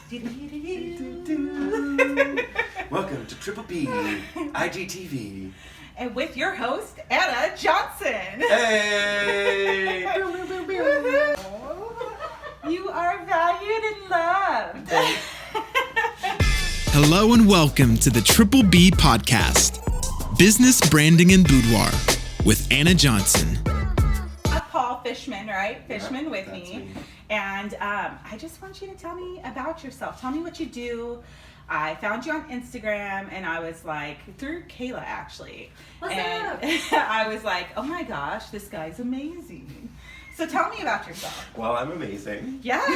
Welcome to TripleB, IGTV. And with your host, Anna Johnson. Hey! You are valued and loved. Hello and welcome to the TripleB podcast, Business Branding and Boudoir with Anna Johnson. Paul Fishman, right? Fishman with me. Me. And I just want you to tell me about yourself. Tell me what you do. I found you on Instagram and I was like, through Kayla actually. What's and up? I was like, oh my gosh, this guy's amazing. So tell me about yourself. Well, I'm amazing. Yes.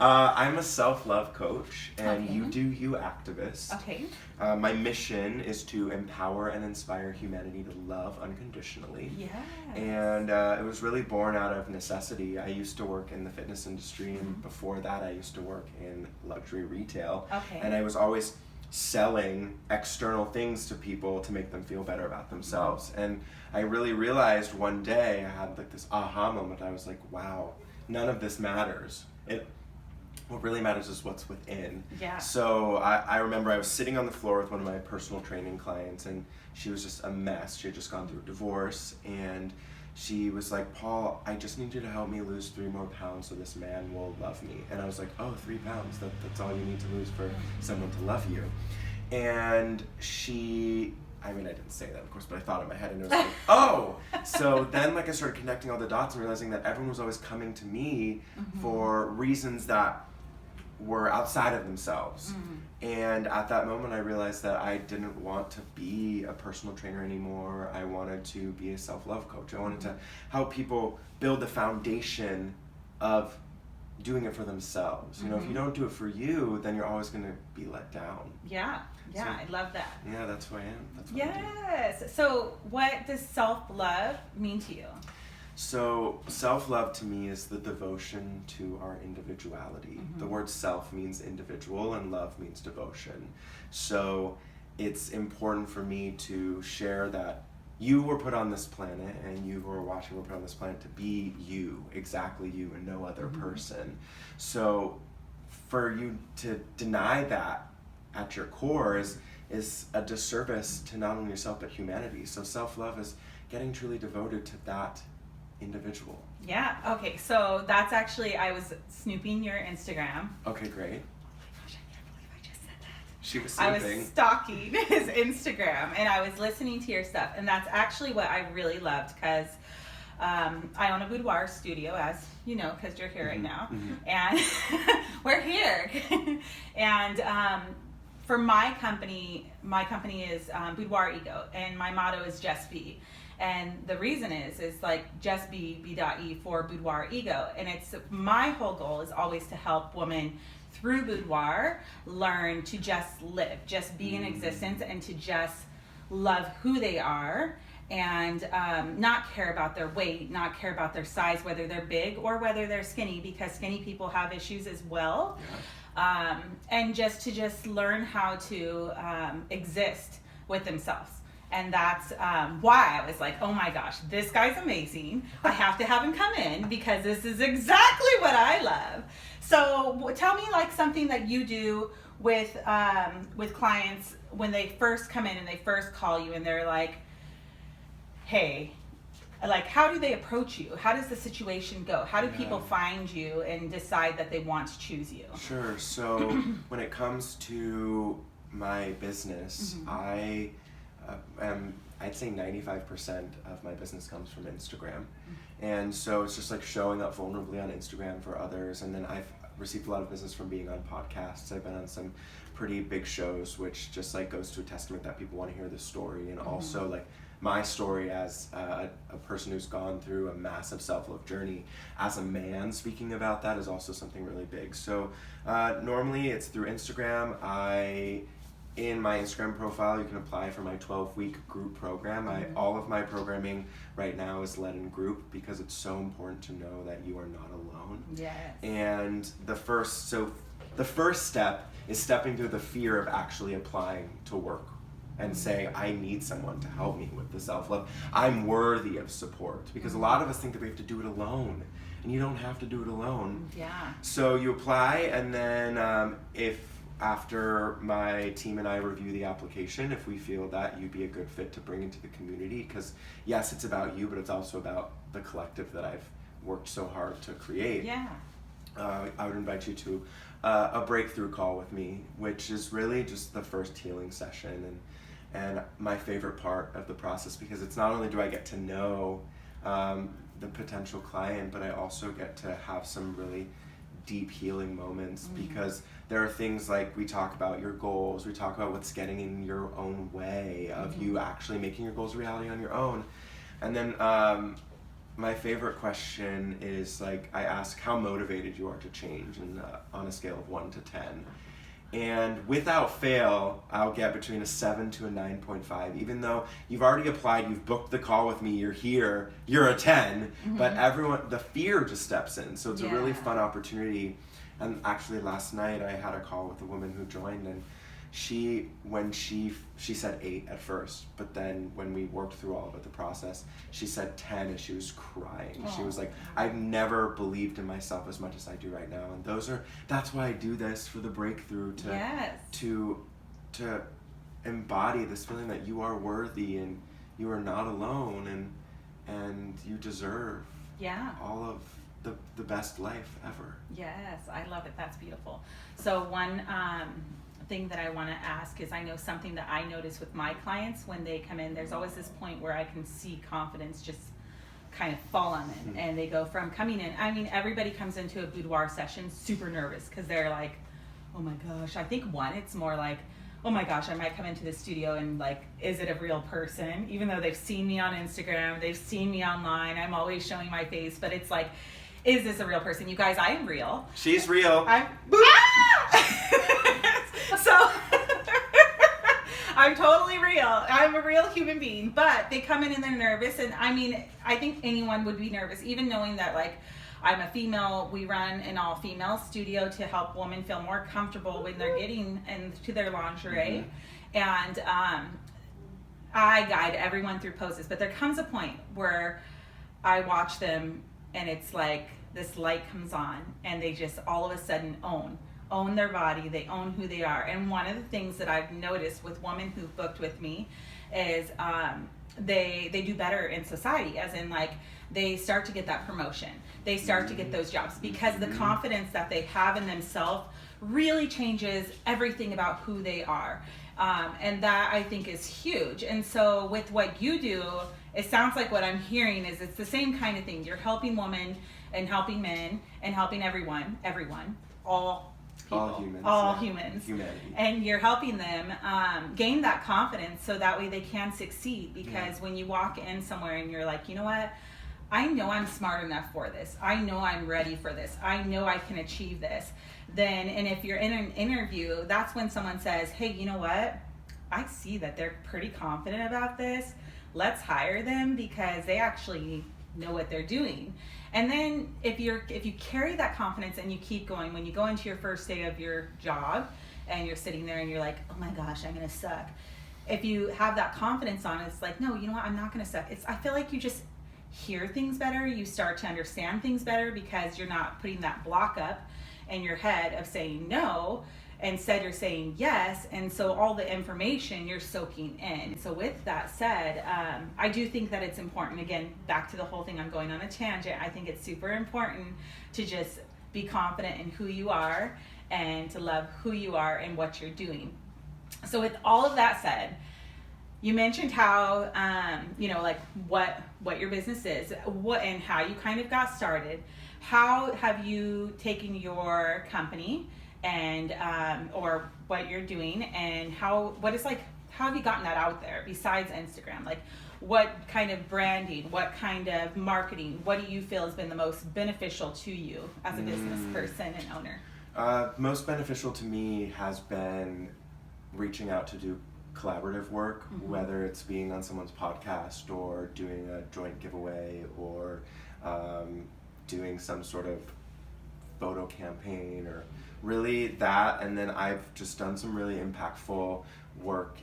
I'm a self-love coach and Okay. you do you activist. Okay. My mission is to empower and inspire humanity to love unconditionally. Yes. And it was really born out of necessity. I used to work in the fitness industry, and before that I used to work in luxury retail. Okay. And I was always selling external things to people to make them feel better about themselves. And I really realized one day, I had like this aha moment. I was like, wow, none of this matters. What really matters is what's within. Yeah. So I remember I was sitting on the floor with one of my personal training clients, and she was just a mess. She had just gone through a divorce, and she was like, Paul, I just need you to help me lose 3 more pounds so this man will love me. And I was like, oh, 3 pounds, that's all you need to lose for someone to love you. And I didn't say that, of course, but I thought in my head, and it was like, oh! So then, I started connecting all the dots and realizing that everyone was always coming to me for reasons that were outside of themselves. And at that moment, I realized that I didn't want to be a personal trainer anymore. I wanted to be a self-love coach. I wanted to help people build the foundation of doing it for themselves. You know, if you don't do it for you, then you're always going to be let down. Yeah. So- I love that. Yeah, that's who I am. That's what I do. Yes. So what does self-love mean to you? So self-love to me is the devotion to our individuality. The word self means individual and love means devotion. So it's important for me to share that you were put on this planet, and you who are watching were put on this planet to be you, exactly you, and no other person. So for you to deny that at your core is a disservice to not only yourself but humanity. So self-love is getting truly devoted to that individual. Yeah. Okay. So that's actually, I was snooping your Instagram. Okay, great. Oh my gosh, I can't believe I just said that. She was I sleeping. was stalking his Instagram and I was listening to your stuff, and that's actually what I really loved because I own a boudoir studio, as you know, because you're here right now, and we're here. And for my company is Boudoir Ego, and my motto is Just Be. And the reason is just be.e for Boudoir Ego. And it's my whole goal is always to help women through boudoir learn to just live, just be in existence, and to just love who they are, and not care about their weight, not care about their size, whether they're big or whether they're skinny, because skinny people have issues as well. Yeah. And just learn how to exist with themselves. And that's why I was like, oh my gosh, this guy's amazing. I have to have him come in because this is exactly what I love. So tell me something that you do with clients when they first come in and they first call you and they're like, hey, how do they approach you? How does the situation go? How do people find you and decide that they want to choose you? Sure. So when it comes to my business, I'd say 95% of my business comes from Instagram. And so it's just showing up vulnerably on Instagram for others. And then I've received a lot of business from being on podcasts. I've been on some pretty big shows, which just goes to a testament that people want to hear the story. And also my story as a person who's gone through a massive self-love journey as a man, speaking about that is also something really big. So normally it's through Instagram. In my Instagram profile, you can apply for my 12-week group program. All of my programming right now is led in group because it's so important to know that you are not alone. Yes. And the first step is stepping through the fear of actually applying to work and say, I need someone to help me with the self-love. I'm worthy of support. Because a lot of us think that we have to do it alone. and you don't have to do it alone. Yeah. So you apply, and then if after my team and I review the application, if we feel that you'd be a good fit to bring into the community, because yes, it's about you, but it's also about the collective that I've worked so hard to create. Yeah. I would invite you to a breakthrough call with me, which is really just the first healing session, and my favorite part of the process, because it's not only do I get to know the potential client, but I also get to have some really deep healing moments, because there are things like we talk about your goals, we talk about what's getting in your own way of you actually making your goals a reality on your own. And then my favorite question is, like, I ask how motivated you are to change, and on a scale of 1 to 10. And without fail, I'll get between a 7 to a 9.5. Even though you've already applied, you've booked the call with me, you're here, you're a 10. But the fear just steps in. So it's a really fun opportunity. And actually last night I had a call with a woman who joined, and she said 8 at first, but then when we worked through all of it, the process, she said 10, and she was crying. She was like, I've never believed in myself as much as I do right now. And that's why I do this, for the breakthrough, to embody this feeling that you are worthy and you are not alone, and you deserve all of the best life ever. Yes, I love it. That's beautiful. So one thing that I want to ask is, I know something that I notice with my clients when they come in, there's always this point where I can see confidence just kind of fall on them, and they go from coming in, I mean, everybody comes into a boudoir session super nervous because they're like, oh my gosh. I think it's more like, oh my gosh, I might come into the studio and, like, is it a real person? Even though they've seen me on Instagram, they've seen me online, I'm always showing my face, but it's like, is this a real person? You guys, I am real. She's real. So I'm totally real. I'm a real human being, but they come in and they're nervous. And I mean, I think anyone would be nervous, even knowing that, like, I'm a female. We run an all-female studio to help women feel more comfortable when they're getting into their lingerie. And I guide everyone through poses, but there comes a point where I watch them and it's like this light comes on and they just all of a sudden own their body, they own who they are. And one of the things that I've noticed with women who've booked with me is they do better in society, as in, like, they start to get that promotion, they start to get those jobs, because the confidence that they have in themselves really changes everything about who they are. And that, I think, is huge. And so with what you do, it sounds like what I'm hearing is it's the same kind of thing. You're helping women and helping men and helping everyone, all people, all humans, humanity. And you're helping them gain that confidence so that way they can succeed. Because when you walk in somewhere and you're like, you know what, I know I'm smart enough for this, I know I'm ready for this, I know I can achieve this, then, and if you're in an interview, that's when someone says, hey, you know what, I see that they're pretty confident about this, let's hire them because they actually know what they're doing. And then if you carry that confidence and you keep going, when you go into your first day of your job and you're sitting there and you're like, oh my gosh, I'm gonna suck. If you have that confidence on it, it's like, no, you know what, I'm not gonna suck. I feel like you just hear things better, you start to understand things better, because you're not putting that block up in your head of saying no. Instead, you're saying yes, and so all the information you're soaking in. So with that said, I do think that it's important, again, back to the whole thing, I'm going on a tangent, I think it's super important to just be confident in who you are and to love who you are and what you're doing. So with all of that said, you mentioned how, like what your business is, and how you kind of got started. How have you taken your company and or what you're doing, and how have you gotten that out there besides Instagram? Like, what kind of branding, what kind of marketing, what do you feel has been the most beneficial to you as a business person and owner? Most beneficial to me has been reaching out to do collaborative work, whether it's being on someone's podcast or doing a joint giveaway or doing some sort of photo campaign, or really that. And then I've just done some really impactful work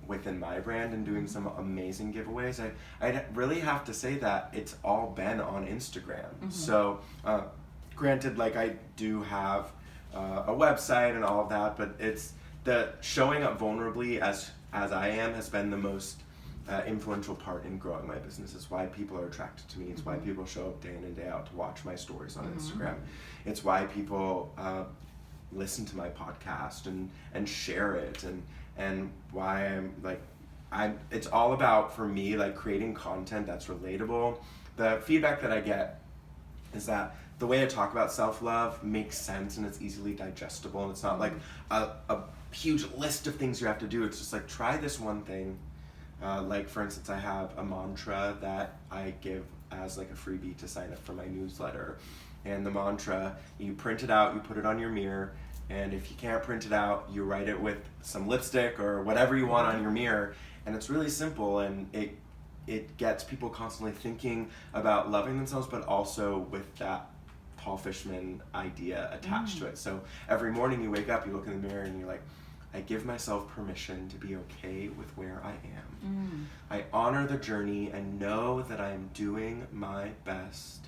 within my brand and doing some amazing giveaways, I'd really have to say that it's all been on Instagram. So granted, like, I do have a website and all of that, but it's the showing up vulnerably as I am has been the most influential part in growing my business. It's why people are attracted to me. It's why people show up day in and day out to watch my stories on Instagram. It's why people listen to my podcast and share it, and why it's all about, for me, like, creating content that's relatable. The feedback that I get is that the way I talk about self-love makes sense and it's easily digestible, and it's not like a huge list of things you have to do. It's just like, try this one thing. Like, for instance, I have a mantra that I give as like a freebie to sign up for my newsletter. And the mantra, you print it out, you put it on your mirror, and if you can't print it out, you write it with some lipstick or whatever you want on your mirror. And it's really simple, and it gets people constantly thinking about loving themselves, but also with that Paul Fishman idea attached to it. So every morning you wake up, you look in the mirror, and you're like, I give myself permission to be okay with where I am. I honor the journey and know that I am doing my best.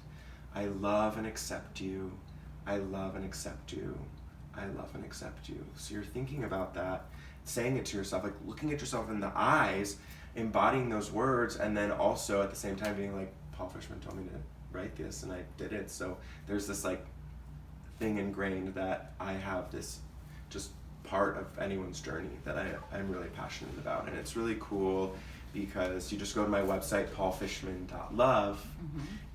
I love and accept you. I love and accept you. I love and accept you. So you're thinking about that, saying it to yourself, like looking at yourself in the eyes, embodying those words, and then also at the same time being like, Paul Fishman told me to write this and I did it. So there's this like thing ingrained that I have this just part of anyone's journey that I'm really passionate about. And it's really cool because you just go to my website, paulfishman.love,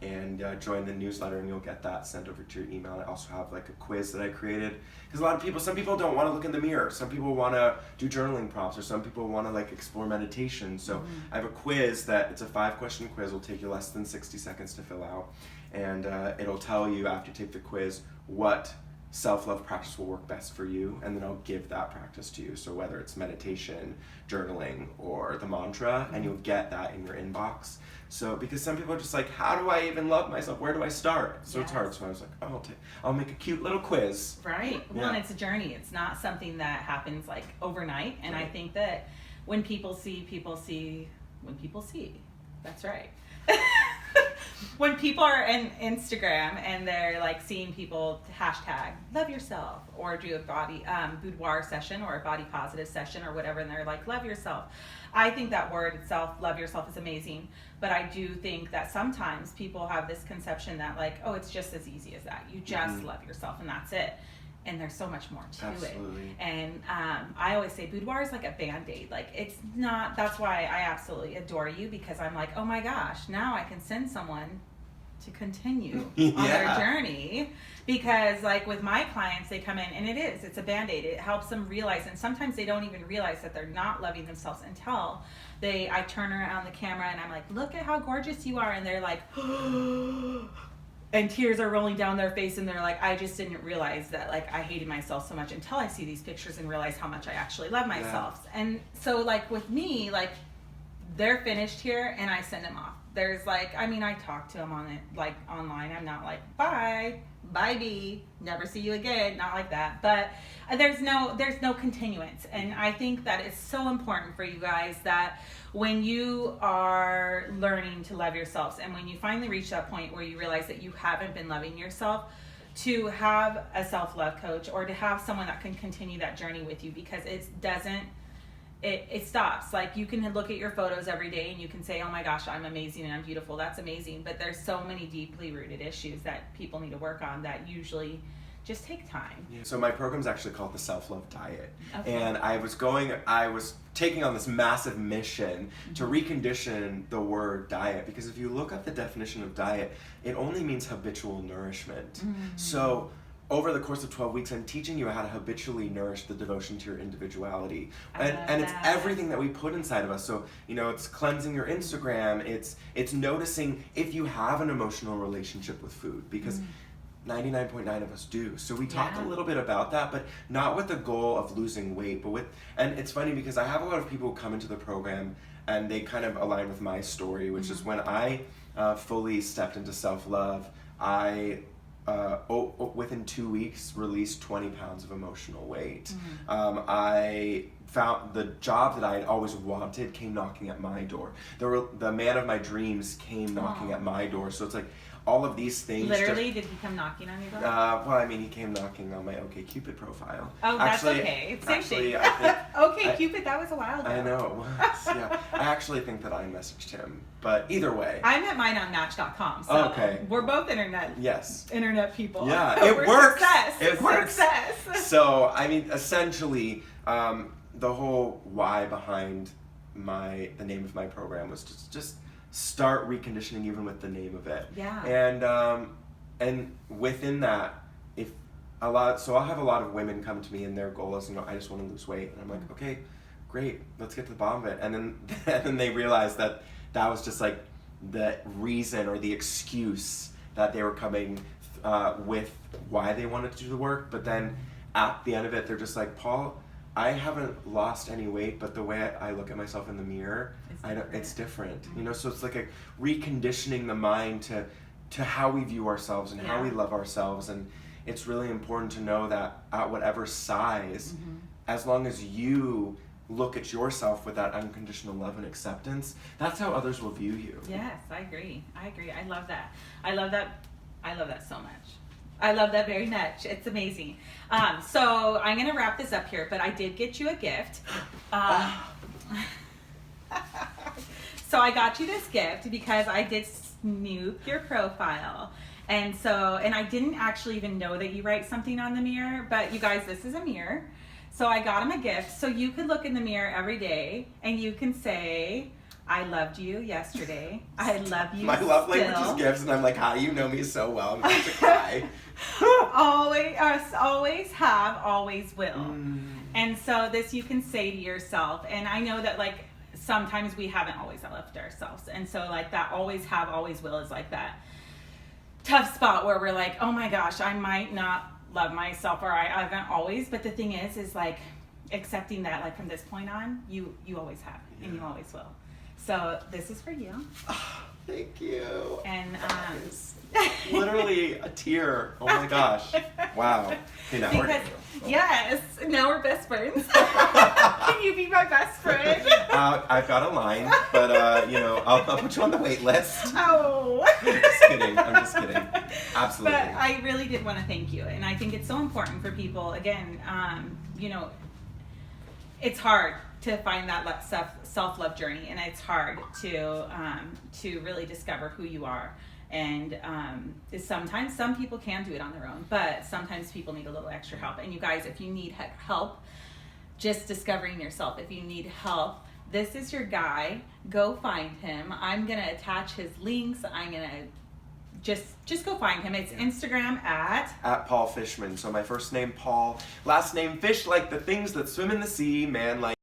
and join the newsletter, and you'll get that sent over to your email. I also have like a quiz that I created, because some people don't want to look in the mirror. Some people want to do journaling prompts, or some people want to like explore meditation. So I have a quiz it's a 5-question quiz. It'll take you less than 60 seconds to fill out, and it'll tell you after you take the quiz what self-love practice will work best for you, and then I'll give that practice to you. So whether it's meditation, journaling, or the mantra, and you'll get that in your inbox. So because some people are just like, how do I even love myself? Where do I start? So It's hard. So I was like, oh, I'll make a cute little quiz. Right. Well, and it's a journey. It's not something that happens like overnight. And I think that when people see. That's right. When people are in Instagram and they're like seeing people hashtag love yourself, or do a body boudoir session or a body positive session or whatever, and they're like, love yourself. I think that word itself, love yourself, is amazing. But I do think that sometimes people have this conception that like, oh, it's just as easy as that. You just love yourself and that's it. And there's so much more to it. And I always say boudoir is like a Band-Aid. Like, it's not, that's why I absolutely adore you, because I'm like, oh my gosh, now I can send someone to continue on their journey. Because like with my clients, they come in and it's a Band-Aid. It helps them realize, and sometimes they don't even realize that they're not loving themselves until I turn around the camera and I'm like, look at how gorgeous you are. And they're like, and tears are rolling down their face, and they're like, I just didn't realize that like I hated myself so much until I see these pictures and realize how much I actually love myself. And so like with me, like they're finished here and I send them off. There's like, I mean, I talk to them on it like online. I'm not like, bye B, never see you again, not like that. But there's no continuance. And I think that it's so important for you guys that when you are learning to love yourselves, and when you finally reach that point where you realize that you haven't been loving yourself, to have a self-love coach or to have someone that can continue that journey with you, because it stops. Like, you can look at your photos every day and you can say, oh my gosh, I'm amazing and I'm beautiful. That's amazing. But there's so many deeply rooted issues that people need to work on that usually just take time. Yeah. So my program's actually called the Self-Love Diet. Okay. And I was taking on this massive mission to recondition the word diet, because if you look up the definition of diet, it only means habitual nourishment. So over the course of 12 weeks, I'm teaching you how to habitually nourish the devotion to your individuality. And it's everything that we put inside of us. So, it's cleansing your Instagram. It's noticing if you have an emotional relationship with food, because 99.9 of us do. So we talk a little bit about that, but not with the goal of losing weight, but and it's funny because I have a lot of people who come into the program and they kind of align with my story, which is when I fully stepped into self-love, I within 2 weeks, released 20 pounds of emotional weight. I found the job that I had always wanted came knocking at my door. The man of my dreams came knocking at my door. So it's like all of these things. Literally, did he come knocking on your door? Well, I mean, he came knocking on my OkCupid profile. Oh, that's okay. It's same thing. OkCupid, that was a while ago. I know it was. Yeah, I actually think that I messaged him, but either way. I met mine on Match.com. So okay. We're both internet people. Yeah, it works. Success. It works. Success. So I mean, essentially, the whole why behind the name of my program was just start reconditioning, even with the name of it. Yeah. And within that, I'll have a lot of women come to me and their goal is, I just want to lose weight, and I'm like, okay, great, let's get to the bottom of it. And then they realize that was just like the reason or the excuse that they were coming with why they wanted to do the work. But then at the end of it, they're just like, Paul, I haven't lost any weight, but the way I look at myself in the mirror, it's different. So it's like a reconditioning the mind to how we view ourselves and how we love ourselves. And it's really important to know that at whatever size, as long as you look at yourself with that unconditional love and acceptance, that's how others will view you. Yes, I agree. I love that. I love that so much. I love that very much. It's amazing. So I'm going to wrap this up here, but I did get you a gift. So I got you this gift because I did snoop your profile. And I didn't actually even know that you write something on the mirror, but you guys, this is a mirror. So I got him a gift so you could look in the mirror every day and you can say, I loved you yesterday. I love you. My love language is gifts, and I'm like, how do you know me so well? I'm going to cry. always have, always will. And so this you can say to yourself, and I know that like sometimes we haven't always loved ourselves, and so like that always have, always will is like that tough spot where we're like, oh my gosh, I might not love myself, or I haven't always. But the thing is like accepting that like from this point on, you always have, and you always will. So this is for you. Oh, thank you. And literally a tear. Oh my gosh. Wow. Okay, now yes, now we're best friends. Can you be my best friend? I've got a line, but I'll put you on the wait list. Oh. I'm just kidding. Absolutely. But I really did want to thank you, and I think it's so important for people. Again, it's hard to find that self-love journey, and it's hard to really discover who you are. And sometimes some people can do it on their own, but sometimes people need a little extra help. And you guys, if you need help just discovering yourself, if you need help, this is your guy. Go find him. I'm gonna attach his links. I'm gonna just go find him. It's Instagram at Paul Fishman. So my first name Paul, last name Fish, like the things that swim in the sea, man like